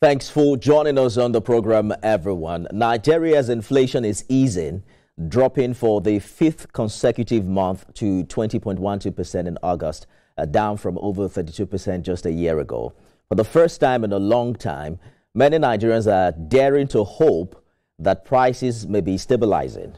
Thanks for joining us on the program, everyone. Nigeria's inflation is easing, dropping for the fifth consecutive month to 20.12% in August, down from over 32% just a year ago. For the first time in a long time, many Nigerians are daring to hope that prices may be stabilizing.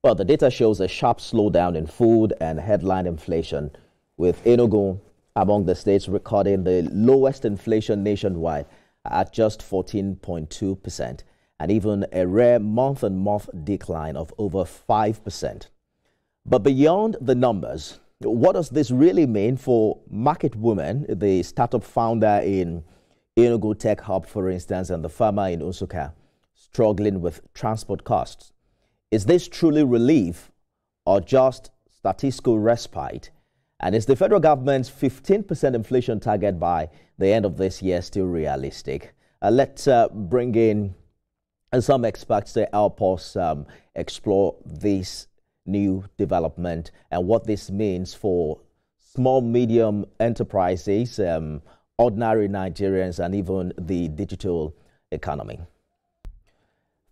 Well, the data shows a sharp slowdown in food and headline inflation, with Enugu among the states recording the lowest inflation nationwide at just 14.2%, and even a rare month-on-month decline of over 5%. But beyond the numbers, what does this really mean for Market Woman, the startup founder in Enugu Tech Hub, for instance, and the farmer in Nsukka, struggling with transport costs? Is this truly relief or just statistical respite? And is the federal government's 15% inflation target by the end of this year still realistic? Let's bring in some experts to help us explore this new development and what this means for small, medium enterprises, ordinary Nigerians, and even the digital economy.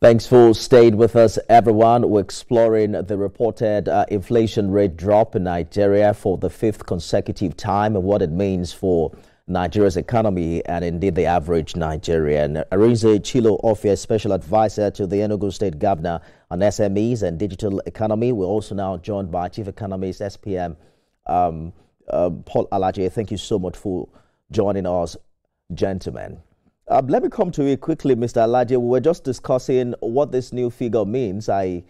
Thanks for staying with us, everyone. We're exploring the reported inflation rate drop in Nigeria for the fifth consecutive time and what it means for Nigeria's economy and indeed the average Nigerian. Arinze Chilo-Ofia, Special Advisor to the Enugu State Governor on SMEs and digital economy. We're also now joined by Chief Economist, SPM, Paul Alaje. Thank you so much for joining us, gentlemen. Let me come to you quickly, Mr. Alaje. We were just discussing what this new figure means. I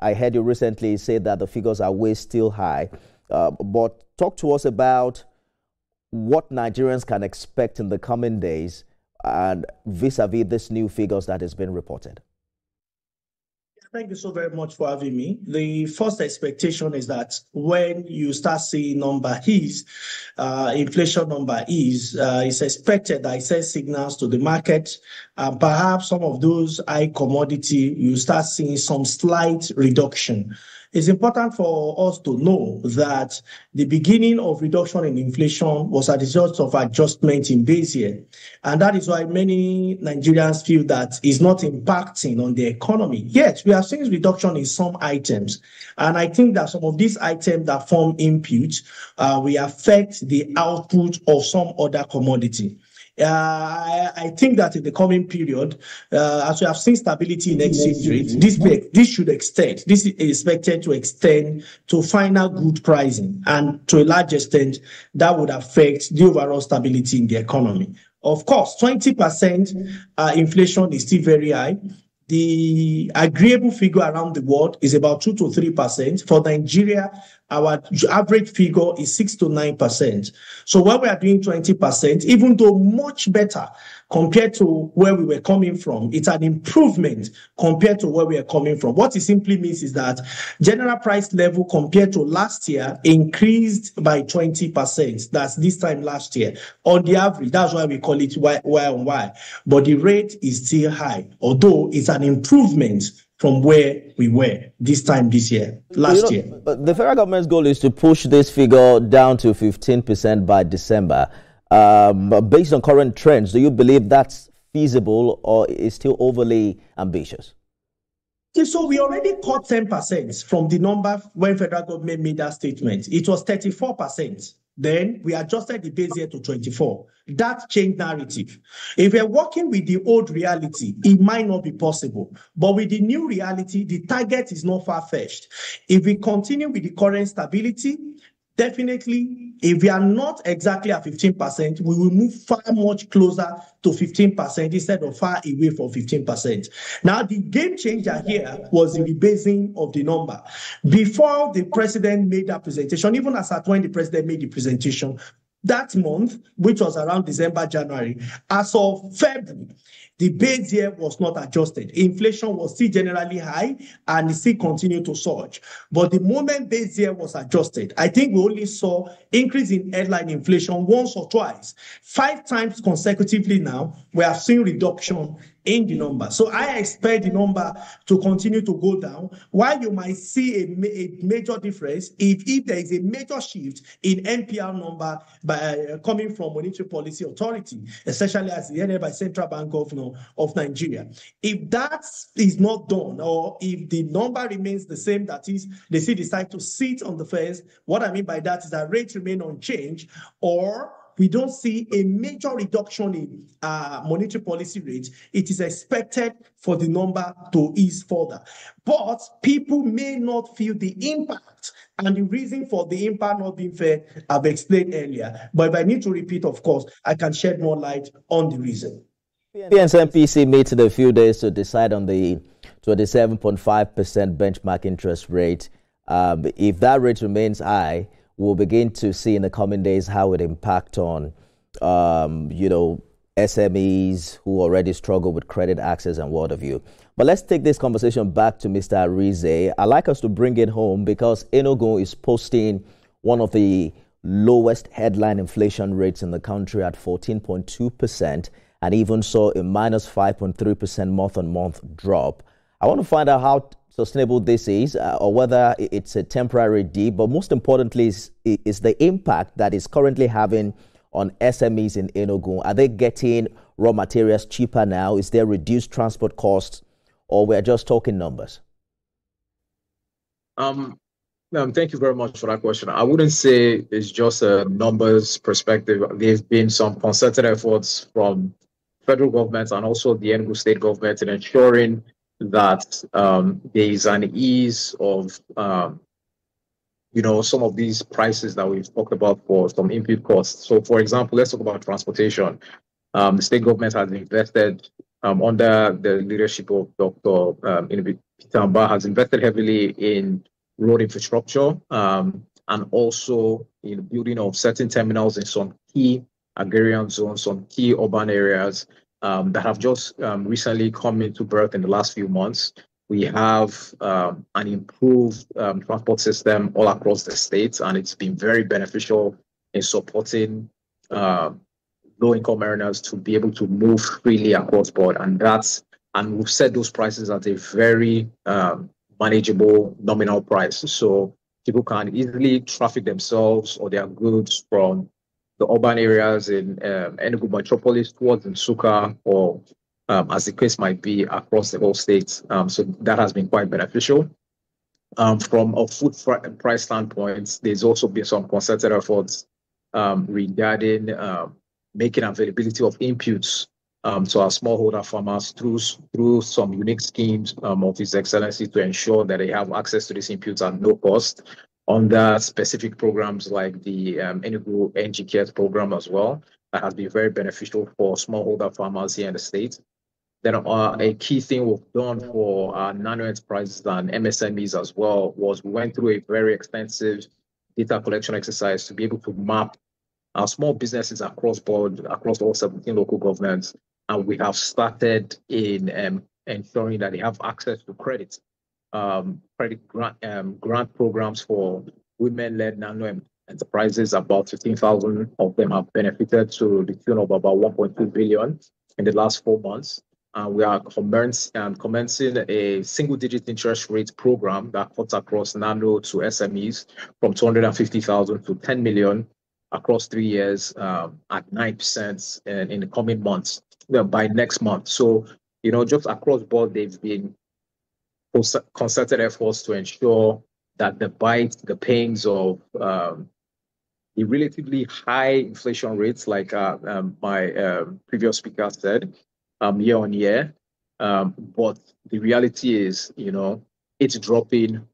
heard you recently say that the figures are way still high. But talk to us about what Nigerians can expect in the coming days and vis-a-vis this new figures that has been reported. Thank you so very much for having me. The first expectation is that when you start seeing inflation number it's expected that it sends signals to the market. Perhaps some of those high commodity, you start seeing some slight reduction. It's important for us to know that the beginning of reduction in inflation was a result of adjustment in base year. And that is why many Nigerians feel that it's not impacting on the economy. Yet, we are seeing reduction in some items. And I think that some of these items that form input will affect the output of some other commodity. I think that in the coming period, as we have seen stability in exchange rate, this should extend. This is expected to extend to final good pricing, and to a large extent, that would affect the overall stability in the economy. Of course, 20% inflation is still very high. The agreeable figure around the world is about 2 to 3%. For Nigeria, our average figure is 6 to 9%. So when we are doing 20%, even though much better compared to where we were coming from, it's an improvement compared to where we are coming from. What it simply means is that general price level compared to last year increased by 20%. That's this time last year. On the average, that's why we call it Y on Y. But the rate is still high, although it's an improvement from where we were this time this year, last year. The federal government's goal is to push this figure down to 15% by December. Based on current trends, do you believe that's feasible or is still overly ambitious? So we already cut 10% from the number when federal government made that statement. It was 34%. Then we adjusted the base year to 24. That changed narrative. If we're working with the old reality, it might not be possible. But with the new reality, the target is not far-fetched. If we continue with the current stability, definitely, if we are not exactly at 15%, we will move far much closer to 15% instead of far away from 15%. Now, the game changer here was the rebasing of the number. Before the president made that presentation, even as at when the president made the presentation, that month, which was around December, January, as of February, the base year was not adjusted. Inflation was still generally high and it still continued to surge. But the moment base year was adjusted, I think we only saw increase in headline inflation once or twice. 5 times consecutively now, we have seen reduction in the number. So I expect the number to continue to go down, while you might see a major difference if there is a major shift in NPL number coming from Monetary Policy Authority, especially as headed by Central Bank Governor of Nigeria. If that is not done, or if the number remains the same, that is, they still decide to sit on the fence, what I mean by that is that rates remain unchanged, or we don't see a major reduction in monetary policy rates, it is expected for the number to ease further. But people may not feel the impact, and the reason for the impact not being fair, I've explained earlier. But if I need to repeat, of course, I can shed more light on the reason. PNCMPC meets in a few days to decide on the 27.5% benchmark interest rate. If that rate remains high, we'll begin to see in the coming days how it impact on, SMEs who already struggle with credit access and what have you. But let's take this conversation back to Mr. Arize. I'd like us to bring it home because Enugu is posting one of the lowest headline inflation rates in the country at 14.2%, and even saw a minus 5.3% month-on-month drop. I want to find out how sustainable this is, or whether it's a temporary dip, but most importantly is the impact that is currently having on SMEs in Enugu. Are they getting raw materials cheaper now? Is there reduced transport costs, or we're just talking numbers? Thank you very much for that question. I wouldn't say it's just a numbers perspective. There's been some concerted efforts from federal government and also the Enugu state government in ensuring that there is an ease of, some of these prices that we've talked about for some input costs. So, for example, let's talk about transportation. The state government has invested under the leadership of Dr. Pitamba, has invested heavily in road infrastructure and also in the building of certain terminals in some key agrarian zones, some key urban areas that have just recently come into birth in the last few months. We have an improved transport system all across the state, and it's been very beneficial in supporting low-income earners to be able to move freely across board. And we've set those prices at a very manageable nominal price. So people can easily traffic themselves or their goods from the urban areas in Enugu metropolis towards Nsukka, or as the case might be, across the whole state. So that has been quite beneficial. From a food price standpoint, there's also been some concerted efforts regarding making availability of inputs to our smallholder farmers through some unique schemes of His Excellency to ensure that they have access to these inputs at no cost, under specific programs like the Enugu NG Cares program as well, that has been very beneficial for smallholder farmers here in the state. Then a key thing we've done for our nano enterprises and MSMEs as well was we went through a very extensive data collection exercise to be able to map our small businesses across board, across all 17 local governments. And we have started in ensuring that they have access to credit grant programs for women-led nano enterprises. About 15,000 of them have benefited to the tune of about 1.2 billion in the last 4 months. We are commencing a single-digit interest rate program that cuts across nano to SMEs from 250,000 to 10 million across 3 years at 9% in the coming months, by next month. So, just across board, they've been concerted efforts to ensure that the pains of the relatively high inflation rates, like my previous speaker said, year on year. But the reality is, it's dropping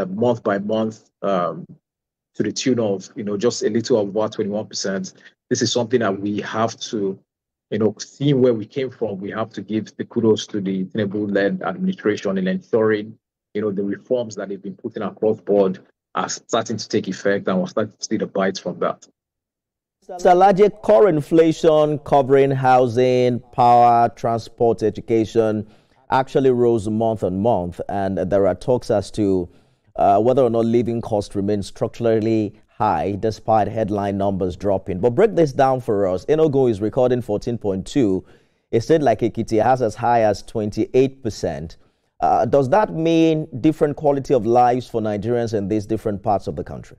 month by month to the tune of, just a little over 21%. This is something that we have to, seeing where we came from, we have to give the kudos to the Tinubu-led administration in ensuring, the reforms that they've been putting across board are starting to take effect, and we're starting to see the bites from that. Salaje, core inflation covering housing, power, transport, education actually rose month on month, and there are talks as to whether or not living costs remain structurally high despite headline numbers dropping. But break this down for us. Enugu is recording 14.2. A state like Ekiti has as high as 28%. Does that mean different quality of lives for Nigerians in these different parts of the country?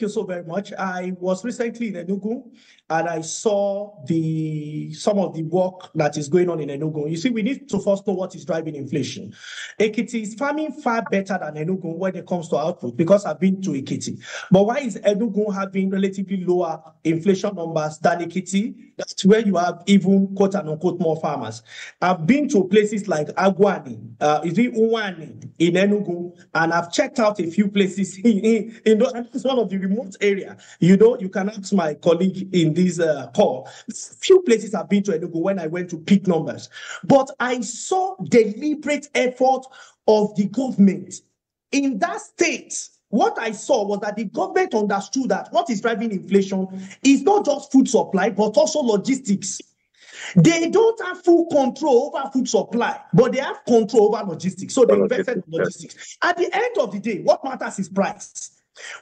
you so very much. I was recently in Enugu and I saw some of the work that is going on in Enugu. You see, we need to first know what is driving inflation. Ekiti is farming far better than Enugu when it comes to output because I've been to Ekiti. But why is Enugu having relatively lower inflation numbers than Ekiti? That's where you have even quote and unquote more farmers. I've been to places like Agwani, Uwani in Enugu, and I've checked out a few places in those, and it's one of the remote area. You know, you can ask my colleague in this call. Few places I've been to Enugu when I went to pick numbers, but I saw deliberate effort of the government in that state. What I saw was that the government understood that what is driving inflation is not just food supply, but also logistics. They don't have full control over food supply, but they have control over logistics. So they invested in logistics. At the end of the day, what matters is price.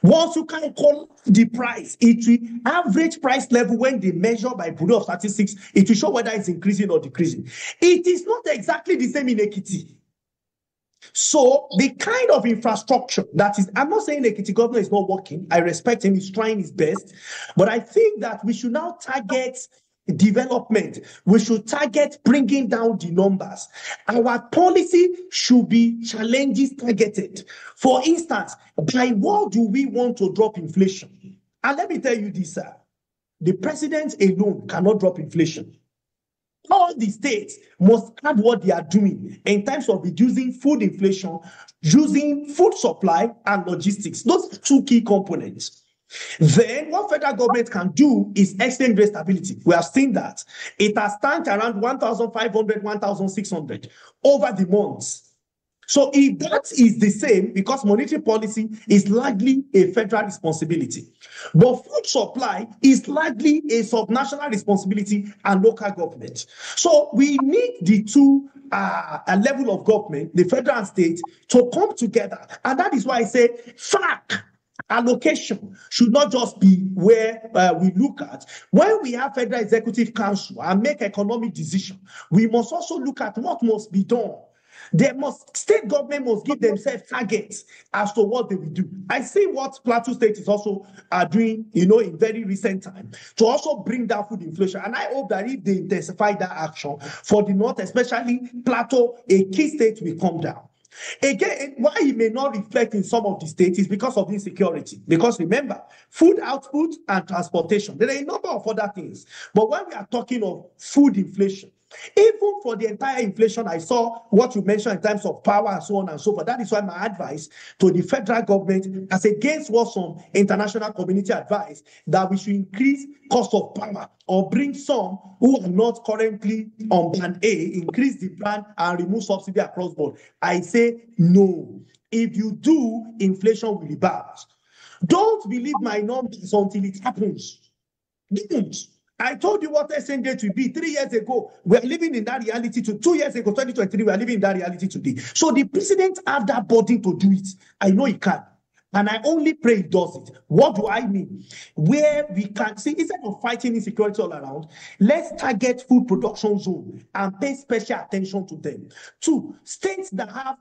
Once you can call the price, it will average price level when they measure by Bureau of Statistics, it will show whether it's increasing or decreasing. It is not exactly the same in Ekiti. So the kind of infrastructure that is, I'm not saying Ekiti governor is not working. I respect him, he's trying his best. But I think that we should now target development. We should target bringing down the numbers. Our policy should be challenges targeted. For instance, by what do we want to drop inflation? And let me tell you this, sir. The president alone cannot drop inflation. All the states must add what they are doing in terms of reducing food inflation, using food supply and logistics. Those are two key components. Then what federal government can do is exchange rate stability. We have seen that. It has stand around 1,500, 1,600 over the months. So if that is the same, because monetary policy is largely a federal responsibility, but food supply is largely a subnational responsibility and local government. So we need the two a level of government, the federal and state, to come together. And that is why I say FAC allocation should not just be where we look at. When we have Federal Executive Council and make economic decision, we must also look at what must be done. State government must give themselves targets as to what they will do. I see what Plateau State is also doing, in very recent time to also bring down food inflation. And I hope that if they intensify that action for the North, especially Plateau, a key state will come down. Again, why it may not reflect in some of the states is because of insecurity. Because remember, food output and transportation, there are a number of other things. But when we are talking of food inflation, even for the entire inflation, I saw what you mentioned in terms of power and so on and so forth. That is why my advice to the federal government, as against what some international community advise, that we should increase cost of power or bring some who are not currently on band A, increase the band and remove subsidy across board. I say no. If you do, inflation will rebound. Don't believe my numbers until it happens. Don't. I told you what exchange rate will be 3 years ago. We are living in that reality. 2 years ago, 2023, we are living in that reality today. So the president have that burden to do it. I know he can. And I only pray he does it. What do I mean? Where we can see, instead of fighting insecurity all around, let's target food production zone and pay special attention to them. 2, states that have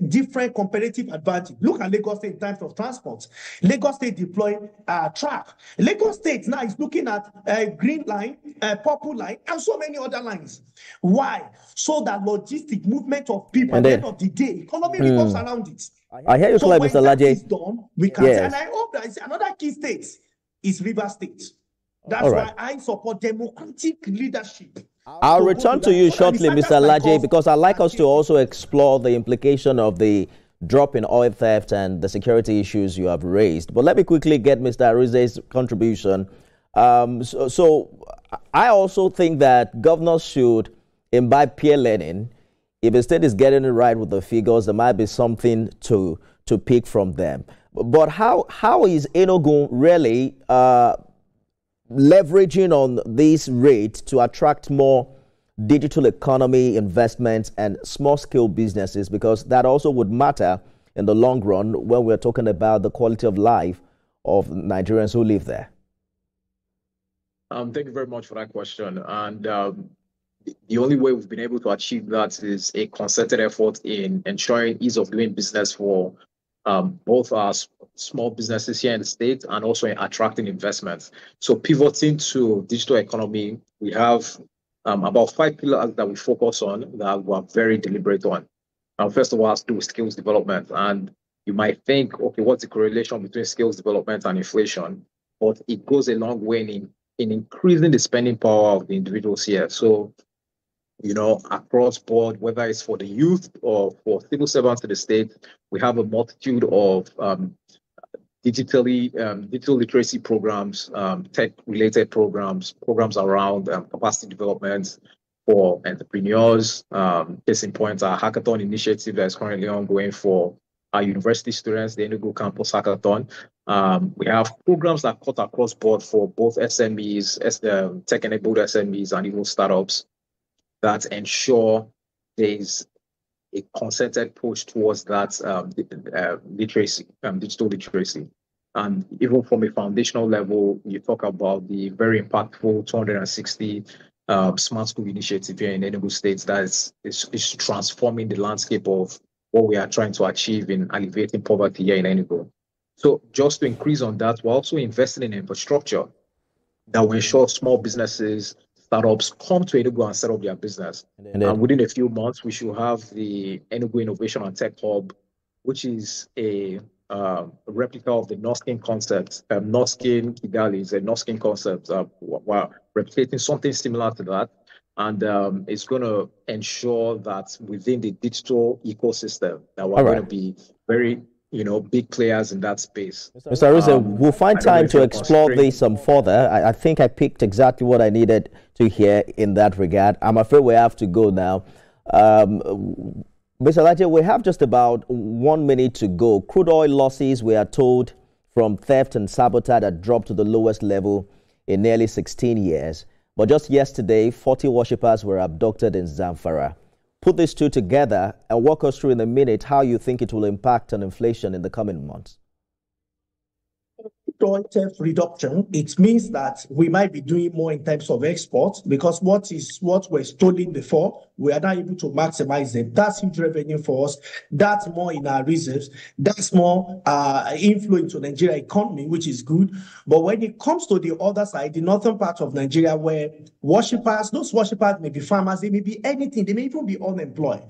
different competitive advantage. Look at Lagos State in terms of transport. Lagos State deploying track. Lagos State now is looking at green line, purple line, and so many other lines. Why? So that logistic movement of people at the end of the day, economy revolves around it. I hear you, so when Mr. Laje. Is done, we can say, and I hope that another key state is River State. That's why I support democratic leadership. I'll return to you shortly, Mr. Laje, because I'd like us to also explore the implication of the drop in oil theft and the security issues you have raised. But let me quickly get Mr. Arize's contribution. So I also think that governors should imbibe peer learning. If the state is getting it right with the figures, there might be something to pick from them. But how is Enugu really leveraging on this rate to attract more digital economy investments and small-scale businesses? Because that also would matter in the long run when we're talking about the quality of life of Nigerians who live there. Thank you very much for that question. And the only way we've been able to achieve that is a concerted effort in ensuring ease of doing business for both our small businesses here in the state and also in attracting investments. So pivoting to digital economy, we have about 5 pillars that we focus on that we're very deliberate on. First of all, has to do with skills development. And you might think, okay, what's the correlation between skills development and inflation? But it goes a long way in increasing the spending power of the individuals here. So, across board, whether it's for the youth or for civil servants in the state, we have a multitude of digital literacy programs, tech-related programs around capacity development for entrepreneurs. Case in point, our hackathon initiative that is currently ongoing for our university students, the Enugu Campus Hackathon. We have programs that cut across board for both SMEs, tech-enabled SMEs, and even startups that ensure there's a concerted push towards that literacy, digital literacy. And even from a foundational level, you talk about the very impactful 260 Smart School initiative here in Enugu State that is transforming the landscape of what we are trying to achieve in alleviating poverty here in Enugu. So just to increase on that, we're also investing in infrastructure that will ensure small businesses, startups come to Enugu and set up their business. And within a few months, we should have the Enugu Innovation and Tech Hub, which is a replica of the Noskin concept. Noskin Kigali is a Noskin concept. We're replicating something similar to that. And it's going to ensure that within the digital ecosystem that we're going to be very, big players in that space. Mr. Aruze, we'll find time to explore this further. I think I picked exactly what I needed to hear in that regard. I'm afraid we have to go now. Mr. Laje, we have just about 1 minute to go. Crude oil losses, we are told, from theft and sabotage had dropped to the lowest level in nearly 16 years. But just yesterday, 40 worshippers were abducted in Zamfara. Put these two together and walk us through in a minute how you think it will impact on inflation in the coming months. Oil theft reduction, it means that we might be doing more in terms of exports because what were stolen before, we are now able to maximize them. That's huge revenue for us. That's more in our reserves. That's more inflow into the Nigeria economy, which is good. But when it comes to the other side, the northern part of Nigeria, where those worshippers may be farmers, they may be anything, they may even be unemployed.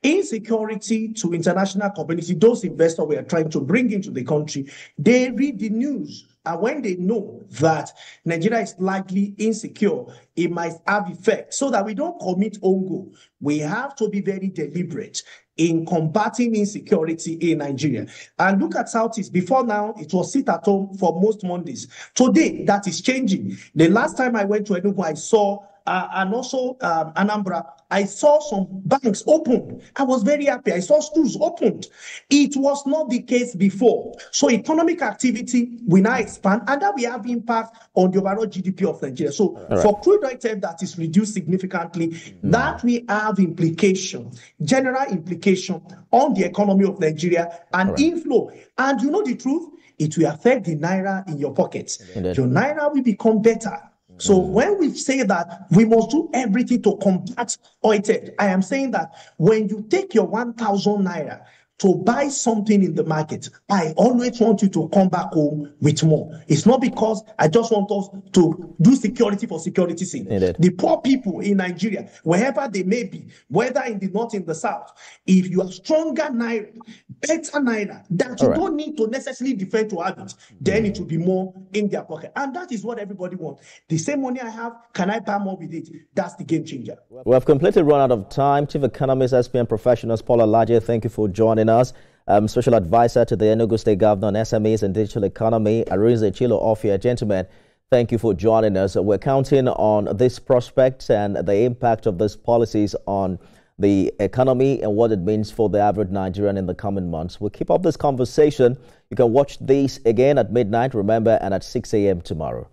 Insecurity to international community, those investors we are trying to bring into the country, they read the news. And when they know that Nigeria is likely insecure, it might have effect. So that we don't commit own goal, we have to be very deliberate in combating insecurity in Nigeria. And look at Southeast. Before now, it was sit at home for most Mondays. Today, that is changing. The last time I went to Enugu, I saw and also Anambra, I saw some banks opened. I was very happy. I saw schools opened. It was not the case before. So economic activity will now expand, and that will have impact on the overall GDP of Nigeria. So for crude oil theft that is reduced significantly, that will have general implication on the economy of Nigeria and inflow. And you know the truth, it will affect the naira in your pockets. Your naira will become better. So when we say that we must do everything to combat oil theft, I am saying that when you take your 1,000 naira to buy something in the market, I always want you to come back home with more. It's not because I just want us to do security for security's sake. The poor people in Nigeria, wherever they may be, whether in the north, in the south, if you have stronger naira, better naira, that you don't need to necessarily defend to have it, then it will be more in their pocket. And that is what everybody wants. The same money I have, can I buy more with it? That's the game changer. We have completely run out of time. Chief Economist, SPM Professionals, Paul Alaje, thank you for joining us. Special Advisor to the Enugu State Governor on SMEs and Digital Economy, Arinze Chilo Ofia. Gentlemen, thank you for joining us. We're counting on this prospect and the impact of these policies on the economy and what it means for the average Nigerian in the coming months. We'll keep up this conversation. You can watch this again at midnight, remember, and at 6 a.m. tomorrow.